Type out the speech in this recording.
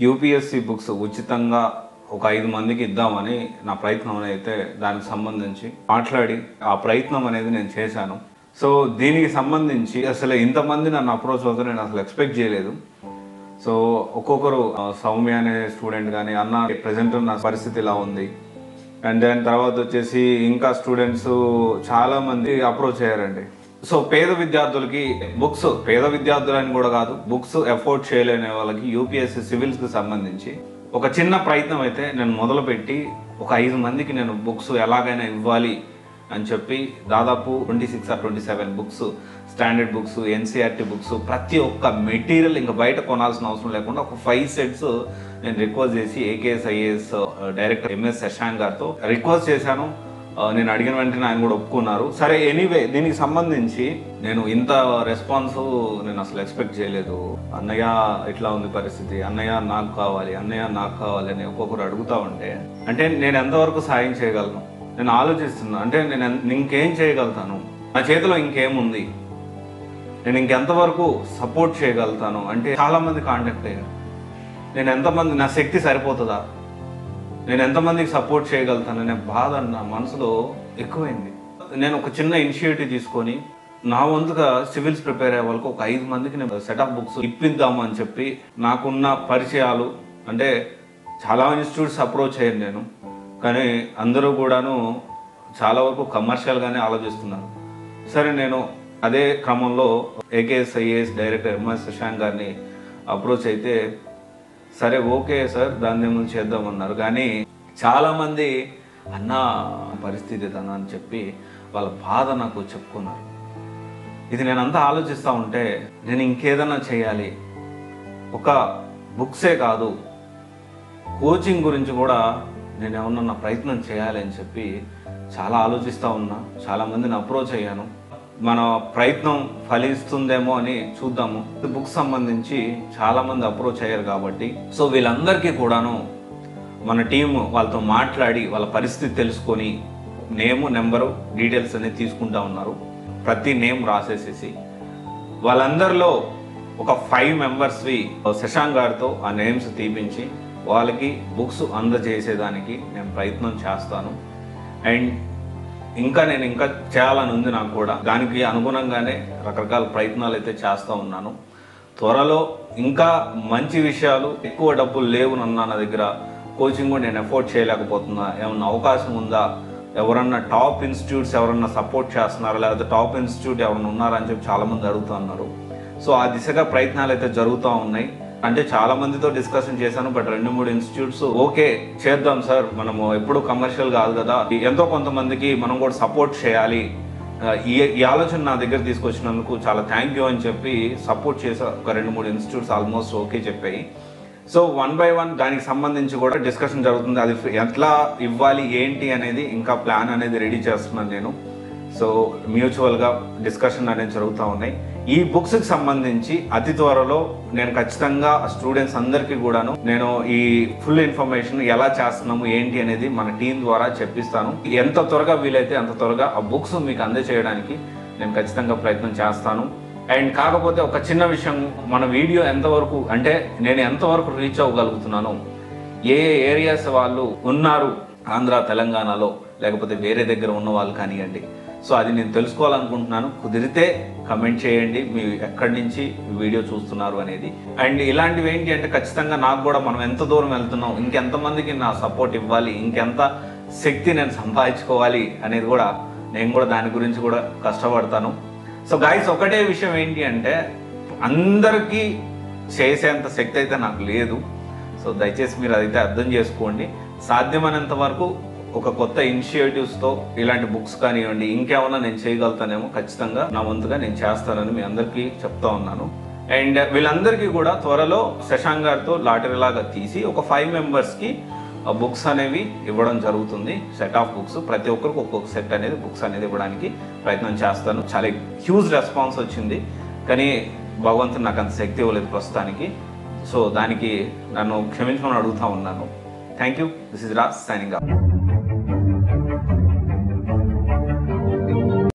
UPSC books ఉచితంగా ఒక 5 మందికి ఇద్దామని నా ప్రయత్నం అయితే దానికి సంబంధించి మాట్లాడి ఆ ప్రయత్నం అనేది నేను చేశాను. సో దీనికి సంబంధించి అసలు ఇంతమంది నన్ను అప్రోచ్ అవుతారు నేను అసలు ఎక్స్పెక్ట్ చేయలేదు. సో ఒక్కొక్కరు సౌమ్య అనే స్టూడెంట్ కానీ అన్న ప్రజెంట్ ఉన్న పరిస్థితి ఇలా ఉంది, అండ్ దాని తర్వాత వచ్చేసి ఇంకా స్టూడెంట్స్ చాలామంది అప్రోచ్ అయ్యారండి. సో పేద విద్యార్థులకి బుక్స్, పేద విద్యార్థులని కూడా కాదు, బుక్స్ ఎఫోర్డ్ చేయలేని వాళ్ళకి యూపీఎస్సీ సివిల్స్కి సంబంధించి ఒక చిన్న ప్రయత్నం అయితే నేను మొదలుపెట్టి ఒక 5 మందికి నేను బుక్స్ ఎలాగైనా ఇవ్వాలి అని చెప్పి దాదాపు 26 or 27 books, standard books, NCERT books, ప్రతి ఒక్క మెటీరియల్ ఇంకా బయట కొనాల్సిన అవసరం లేకుండా ఒక 5 సెట్స్ నేను రిక్వెస్ట్ చేసి AKS IAS director MS Shashank గారితో రిక్వెస్ట్ చేశాను. నేను అడిగిన వెంటనే ఆయన కూడా ఒప్పుకున్నారు. సరే, ఎనీవే దీనికి సంబంధించి నేను ఇంత రెస్పాన్స్ నేను అసలు ఎక్స్పెక్ట్ చేయలేదు. అన్నయ్య ఇట్లా ఉంది పరిస్థితి, అన్నయ్య నాకు కావాలి, అన్నయ్య నాకు కావాలి అని ఒక్కొక్కరు అడుగుతా ఉంటే అంటే నేను ఎంతవరకు సాయం చేయగలను నేను ఆలోచిస్తున్నా. అంటే నేను ఇంకేం చేయగలుగుతాను, నా చేతిలో ఇంకేముంది, నేను ఇంకెంతవరకు సపోర్ట్ చేయగలుగుతాను అంటే చాలామంది కాంటాక్ట్ అయ్యారు. నేను ఎంతమంది, నా శక్తి సరిపోతుందా, నేను ఎంతమందికి సపోర్ట్ చేయగలుగుతాను అనే బాధ నా మనసులో ఎక్కువైంది. నేను ఒక చిన్న ఇనిషియేటివ్ తీసుకొని నా వంతుగా సివిల్స్ ప్రిపేర్ అయ్యే వాళ్ళకి ఒక 5 మందికి నేను సెట్ ఆఫ్ బుక్స్ ఇప్పిద్దాము అని చెప్పి నాకున్న పరిచయాలు, అంటే చాలా ఇన్స్టిట్యూట్స్ అప్రోచ్ అయ్యాను నేను, కానీ అందరూ కూడాను చాలా వరకు కమర్షియల్గానే ఆలోచిస్తున్నారు. సరే, నేను అదే క్రమంలో AKS IAS director MS Shashank గారిని అప్రోచ్ అయితే సరే ఓకే సార్ దాన్ని ఏమో చేద్దామన్నారు. కానీ చాలామంది అన్న పరిస్థితి తన అని చెప్పి వాళ్ళ బాధ నాకు చెప్పుకున్నారు. ఇది నేనంతా ఆలోచిస్తూ ఉంటే నేను ఇంకేదన్నా చేయాలి, ఒక బుక్సే కాదు కోచింగ్ గురించి కూడా నేను ఏమన్నా నా ప్రయత్నం చేయాలి అని చెప్పి చాలా ఆలోచిస్తూ ఉన్నా. చాలామందిని అప్రోచ్ అయ్యాను. మన ప్రయత్నం ఫలిస్తుందేమో అని చూద్దాము. బుక్స్ సంబంధించి చాలామంది అప్రోచ్ అయ్యారు కాబట్టి సో వీళ్ళందరికీ కూడాను మన టీం వాళ్ళతో మాట్లాడి వాళ్ళ పరిస్థితి తెలుసుకొని నేము, నెంబరు, డీటెయిల్స్ అనేది తీసుకుంటా ఉన్నారు. ప్రతి నేమ్ రాసేసేసి వాళ్ళందరిలో ఒక 5 మెంబర్స్వి శశాంక్ గారితో ఆ నేమ్స్ తీపించి వాళ్ళకి బుక్స్ అందజేసేదానికి నేను ప్రయత్నం చేస్తాను. అండ్ నేను ఇంకా చేయాలని ఉంది నాకు కూడా. దానికి అనుగుణంగానే రకరకాల ప్రయత్నాలు అయితే చేస్తూ ఉన్నాను. త్వరలో ఇంకా మంచి విషయాలు, ఎక్కువ డబ్బులు లేవు నా దగ్గర, కోచింగ్ కూడా నేను ఎఫోర్డ్ చేయలేకపోతున్నా, ఏమన్నా అవకాశం ఉందా, ఎవరన్నా టాప్ ఇన్స్టిట్యూట్స్ ఎవరన్నా సపోర్ట్ చేస్తున్నారా, లేకపోతే టాప్ ఇన్స్టిట్యూట్ ఎవరన్నా ఉన్నారా అని చెప్పి చాలామంది అడుగుతూ ఉన్నారు. సో ఆ దిశగా ప్రయత్నాలు అయితే జరుగుతూ ఉన్నాయి. అంటే చాలా మందితో డిస్కషన్ చేశాను, బట్ 2-3 ఇన్స్టిట్యూట్స్ ఓకే చేద్దాం సార్, మనము ఎప్పుడు కమర్షియల్ కాదు కదా, ఎంతో కొంతమందికి మనం కూడా సపోర్ట్ చేయాలి, ఈ ఆలోచన నా దగ్గర తీసుకొచ్చినందుకు చాలా థ్యాంక్ యూ అని చెప్పి సపోర్ట్ చేసే ఒక 2-3 ఇన్స్టిట్యూట్స్ ఆల్మోస్ట్ ఓకే చెప్పాయి. సో 1 by 1 దానికి సంబంధించి కూడా డిస్కషన్ జరుగుతుంది. అది ఎట్లా ఇవ్వాలి ఏంటి అనేది ఇంకా ప్లాన్ అనేది రెడీ చేస్తున్నాను నేను. సో మ్యూచువల్గా డిస్కషన్ అనేది జరుగుతూ ఉన్నాయి. ఈ బుక్స్కి సంబంధించి అతి త్వరలో నేను ఖచ్చితంగా స్టూడెంట్స్ అందరికీ కూడాను నేను ఈ ఫుల్ ఇన్ఫర్మేషన్ ఎలా చేస్తున్నాము ఏంటి అనేది మన టీం ద్వారా చెప్పిస్తాను. ఎంత త్వరగా వీలైతే అంత త్వరగా ఆ బుక్స్ మీకు అందజేయడానికి నేను ఖచ్చితంగా ప్రయత్నం చేస్తాను. అండ్ కాకపోతే ఒక చిన్న విషయం, మన వీడియో ఎంతవరకు, అంటే నేను ఎంతవరకు రీచ్ అవ్వగలుగుతున్నాను, ఏ ఏరియాస్ వాళ్ళు ఉన్నారు ఆంధ్ర, తెలంగాణలో, లేకపోతే వేరే దగ్గర ఉన్న వాళ్ళు కానివ్వండి, సో అది నేను తెలుసుకోవాలనుకుంటున్నాను. కుదిరితే కమెంట్ చేయండి మీ ఎక్కడి నుంచి వీడియో చూస్తున్నారు అనేది. అండ్ ఇలాంటివి ఏంటి అంటే ఖచ్చితంగా నాకు కూడా మనం ఎంత దూరం వెళ్తున్నాం, ఇంకెంతమందికి నా సపోర్ట్ ఇవ్వాలి, ఇంకెంత శక్తి నేను సంపాదించుకోవాలి అనేది కూడా నేను కూడా దాని గురించి కూడా కష్టపడతాను. సో గైస్, ఒకటే విషయం ఏంటి అంటే అందరికీ చేసేంత శక్తి అయితే నాకు లేదు. సో దయచేసి మీరు అదైతే అర్థం చేసుకోండి. సాధ్యమైనంత వరకు ఒక కొత్త ఇనిషియేటివ్స్తో ఇలాంటి బుక్స్ కానివ్వండి ఇంకేమన్నా నేను చేయగలుగుతానేమో ఖచ్చితంగా నా వంతుగా నేను చేస్తానని మీ అందరికీ చెప్తా ఉన్నాను. అండ్ వీళ్ళందరికీ కూడా త్వరలో శశాంక్ గారితో లాటరీ లాగా తీసి ఒక 5 మెంబర్స్కి బుక్స్ అనేవి ఇవ్వడం జరుగుతుంది. సెట్ ఆఫ్ బుక్స్, ప్రతి ఒక్కరికి ఒక్కొక్క సెట్ అనేది బుక్స్ అనేది ఇవ్వడానికి ప్రయత్నం చేస్తాను. చాలా హ్యూజ్ రెస్పాన్స్ వచ్చింది, కానీ భగవంతుడు నాకు అంత శక్తి ఇవ్వలేదు ప్రస్తుతానికి. సో దానికి నన్ను క్షమించమని అడుగుతా ఉన్నాను. Thank you. This is Raj signing off.